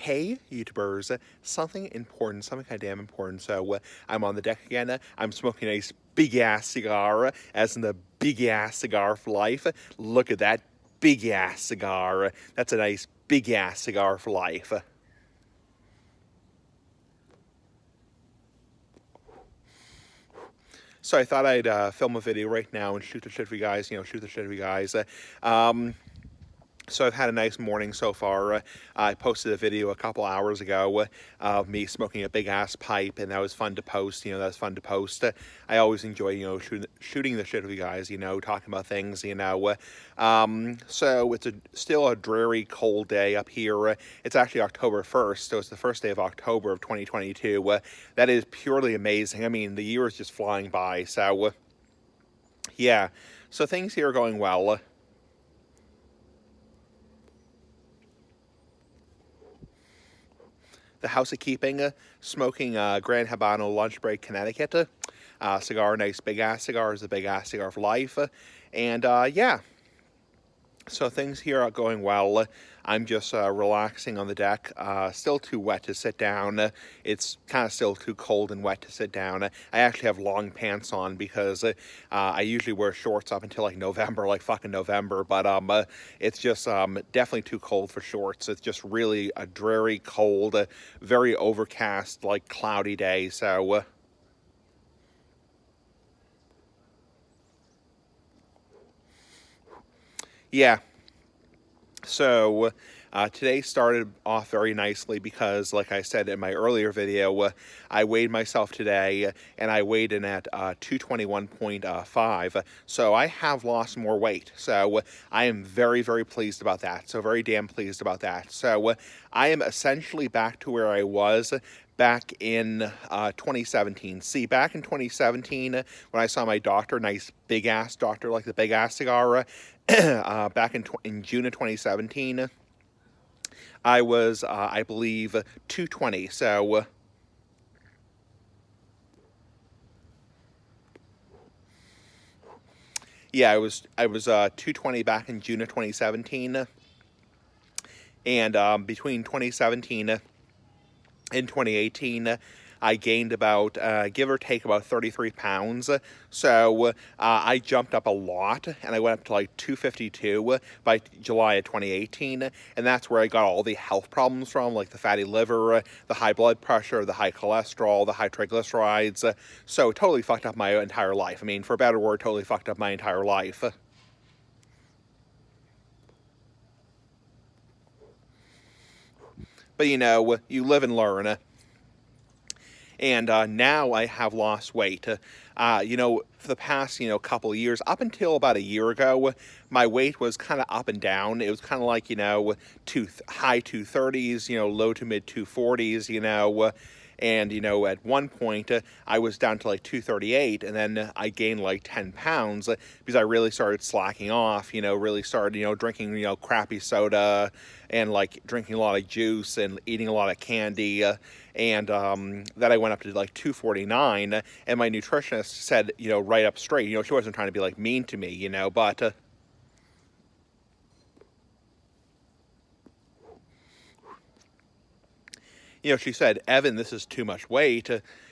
Hey, YouTubers, something important, something kind of damn important. So I'm on the deck again. I'm smoking a nice big-ass cigar, as in the big-ass cigar for life. Look at that big-ass cigar. That's a nice big-ass cigar for life. So I thought I'd film a video right now and shoot the shit for you guys, shoot the shit for you guys. So I've had a nice morning so far. I posted a video a couple hours ago of me smoking a big ass pipe, and that was fun to post. That was fun to post. I always enjoy, shooting the shit with you guys. Talking about things. So it's still a dreary, cold day up here. It's actually October 1st, so it's the first day of October of 2022. That is purely amazing. I mean, the year is just flying by. So yeah, so things here are going well. The House of Keeping, smoking Grand Habano Lunch Break, Connecticut. Cigar, nice big ass cigar, is a big ass cigar for life. And yeah, so things here are going well. I'm just relaxing on the deck. Still too wet to sit down. It's kind of still too cold and wet to sit down. I actually have long pants on because I usually wear shorts up until like November, like fucking November. But it's just definitely too cold for shorts. It's just really a dreary, cold, very overcast, like cloudy day. So yeah. So today started off very nicely because, like I said in my earlier video, I weighed myself today and I weighed in at 221.5. So I have lost more weight. So I am very, very pleased about that. So very damn pleased about that. So I am essentially back to where I was back in 2017. See, back in 2017, when I saw my doctor, nice big ass doctor, like the big ass cigar, back in June of 2017, I was, I believe, 220. So yeah, I was 220 back in June of 2017, and between 2017 and 2018, I gained about, give or take, about 33 pounds. So I jumped up a lot, and I went up to like 252 by July of 2018. And that's where I got all the health problems from, like the fatty liver, the high blood pressure, the high cholesterol, the high triglycerides. So totally fucked up my entire life. I mean, for a better word, totally fucked up my entire life. But you live and learn. And now I have lost weight. For the past, couple of years, up until about a year ago, my weight was kind of up and down. It was kind of like, high 230s, low to mid 240s, and, at one point, I was down to like 238, and then I gained like 10 pounds because I really started slacking off, really started, drinking, crappy soda and like drinking a lot of juice and eating a lot of candy. And that I went up to like 249, and my nutritionist said, right up straight, she wasn't trying to be like mean to me, but she said, Evan, this is too much weight.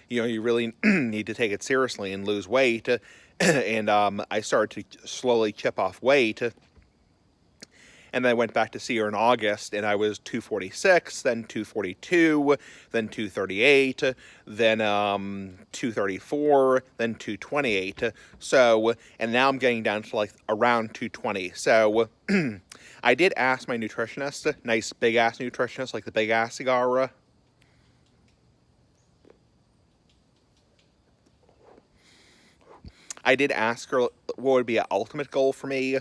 You really need to take it seriously and lose weight. And I started to slowly chip off weight. And then I went back to see her in August, and I was 246, then 242, then 238, then 234, then 228. So, and now I'm getting down to like around 220. So, I did ask my nutritionist, nice big ass nutritionist, like the big ass cigar. I did ask her what would be an ultimate goal for me.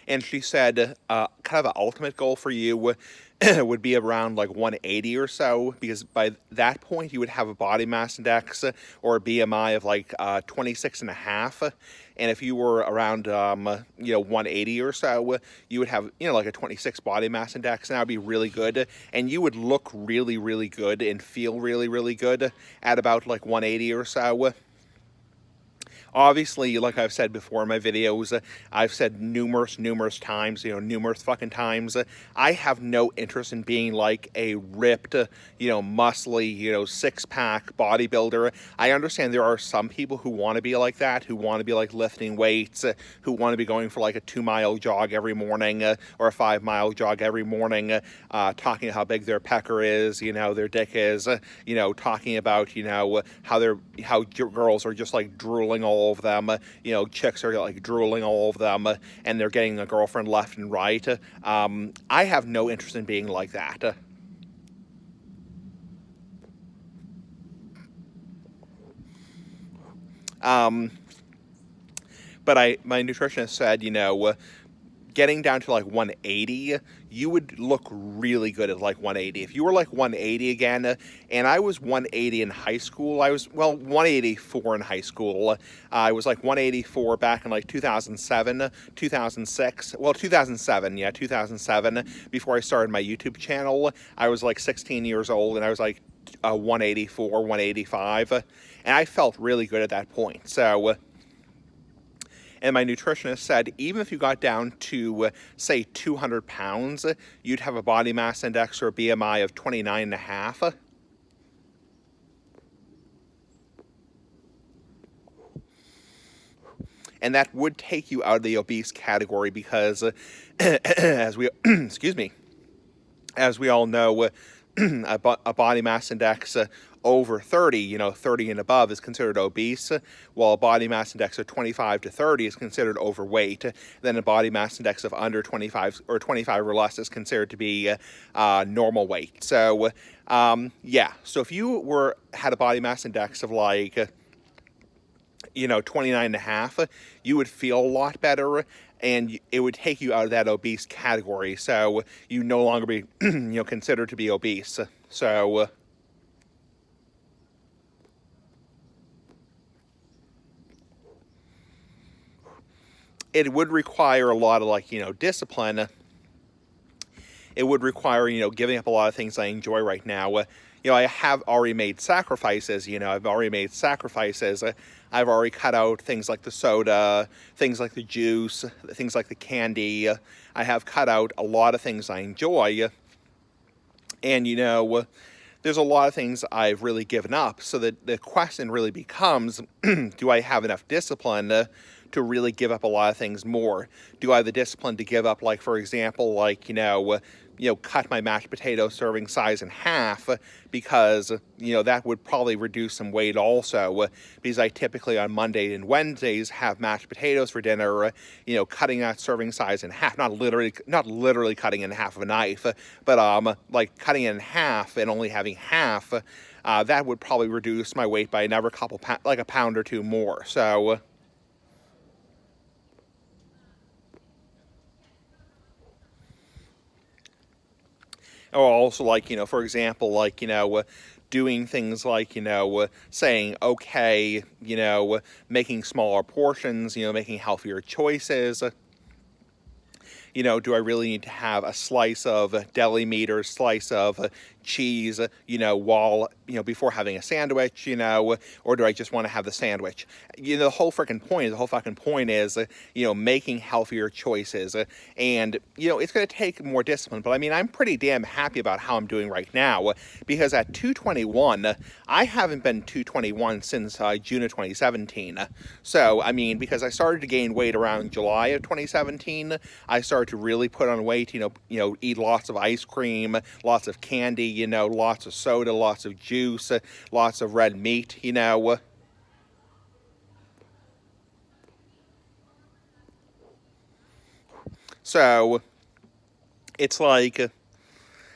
And she said, kind of an ultimate goal for you would be around like 180 or so, because by that point you would have a body mass index or a BMI of like 26 and a half. And if you were around, 180 or so, you would have, like a 26 body mass index, and that would be really good. And you would look really, really good and feel really, really good at about like 180 or so. Obviously, like I've said before in my videos, I've said numerous times, numerous fucking times, I have no interest in being like a ripped, muscly, six-pack bodybuilder. I understand there are some people who want to be like that, who want to be like lifting weights, who want to be going for like a 2-mile jog every morning, or a 5-mile jog every morning, talking how big their pecker is, their dick is, talking about, how girls are just like drooling all of them, chicks are like drooling all of them, and they're getting a girlfriend left and right. I have no interest in being like that. But my nutritionist said, getting down to like 180, you would look really good at like 180. If you were like 180 again, and I was 180 in high school, 184 in high school. I was like 184 back in like 2007, 2006. Well, 2007, yeah, 2007, before I started my YouTube channel. I was like 16 years old, and I was like 184, 185, and I felt really good at that point. So, and my nutritionist said, even if you got down to, say, 200 pounds, you'd have a body mass index or a BMI of 29.5. And that would take you out of the obese category because, excuse me, as we all know, a body mass index over 30, 30 and above is considered obese, while a body mass index of 25 to 30 is considered overweight. Then a body mass index of under 25 or 25 or less is considered to be normal weight. So, yeah. So if you had a body mass index of like, 29.5, you would feel a lot better, and it would take you out of that obese category. So you no longer be, considered to be obese. So, it would require a lot of like, discipline. It would require, giving up a lot of things I enjoy right now. I have already made sacrifices, I've already made sacrifices. I've already cut out things like the soda, things like the juice, things like the candy. I have cut out a lot of things I enjoy. And, there's a lot of things I've really given up. So the question really becomes, do I have enough discipline to really give up a lot of things more? Do I have the discipline to give up, like, for example, like, cut my mashed potato serving size in half, because, that would probably reduce some weight also, because I typically on Monday and Wednesdays have mashed potatoes for dinner, cutting that serving size in half, not literally cutting in half of a knife, but, like cutting it in half and only having half, that would probably reduce my weight by another couple, like a pound or two more. So, or also, like, for example, like, doing things like, saying, okay, making smaller portions, making healthier choices. Do I really need to have a slice of deli meat or a slice of cheese, while, before having a sandwich, or do I just want to have the sandwich? The whole fucking point is, making healthier choices. And, it's going to take more discipline, but I mean, I'm pretty damn happy about how I'm doing right now, because at 221, I haven't been 221 since June of 2017. So, I mean, because I started to gain weight around July of 2017, I started to really put on weight, eat lots of ice cream, lots of candy, lots of soda, lots of juice, lots of red meat, So, it's like,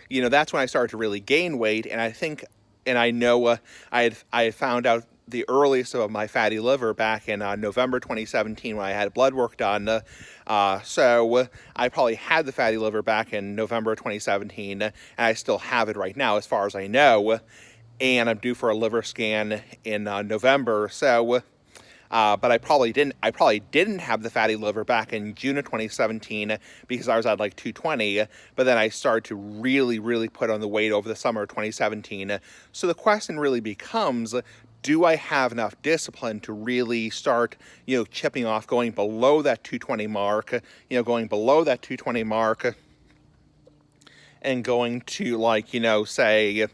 that's when I started to really gain weight, and I think, and I know I had found out the earliest of my fatty liver back in November 2017 when I had blood work done. So I probably had the fatty liver back in November 2017, and I still have it right now as far as I know. And I'm due for a liver scan in November. So, but I probably didn't have the fatty liver back in June of 2017 because I was at like 220. But then I started to really put on the weight over the summer of 2017. So the question really becomes, do I have enough discipline to really start, chipping off, going below that 220 mark, going below that 220 mark, and going to, like, say,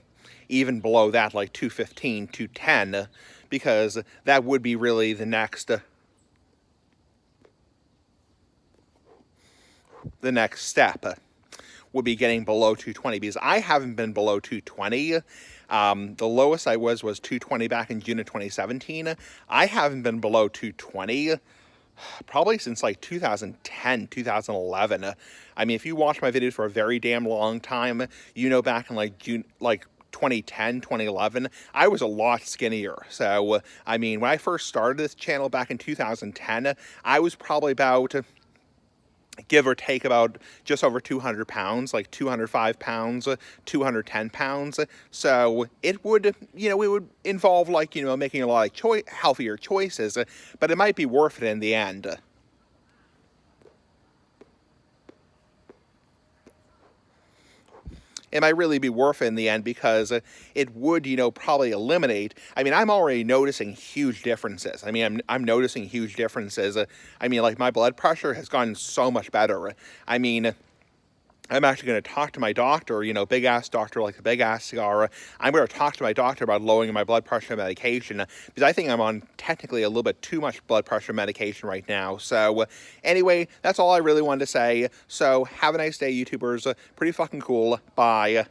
even below that, like 215, 210, because that would be really the next step, would be getting below 220, because I haven't been below 220. The lowest I was 220 back in June of 2017. I haven't been below 220 probably since like 2010, 2011. I mean, if you watch my videos for a very damn long time, back in like June, like 2010, 2011, I was a lot skinnier. So, I mean, when I first started this channel back in 2010, I was probably about, give or take, about just over 200 pounds, like 205 pounds, 210 pounds. So it would, it would involve, like, making a lot of healthier choices, but it might be worth it in the end. It might really be worth it in the end, because it would, probably eliminate. I mean, I'm already noticing huge differences. I mean, I'm noticing huge differences. I mean, like, my blood pressure has gotten so much better. I mean, I'm actually going to talk to my doctor, big ass doctor, like a big ass cigar. I'm going to talk to my doctor about lowering my blood pressure medication, because I think I'm on technically a little bit too much blood pressure medication right now. So anyway, that's all I really wanted to say. So have a nice day, YouTubers. Pretty fucking cool. Bye.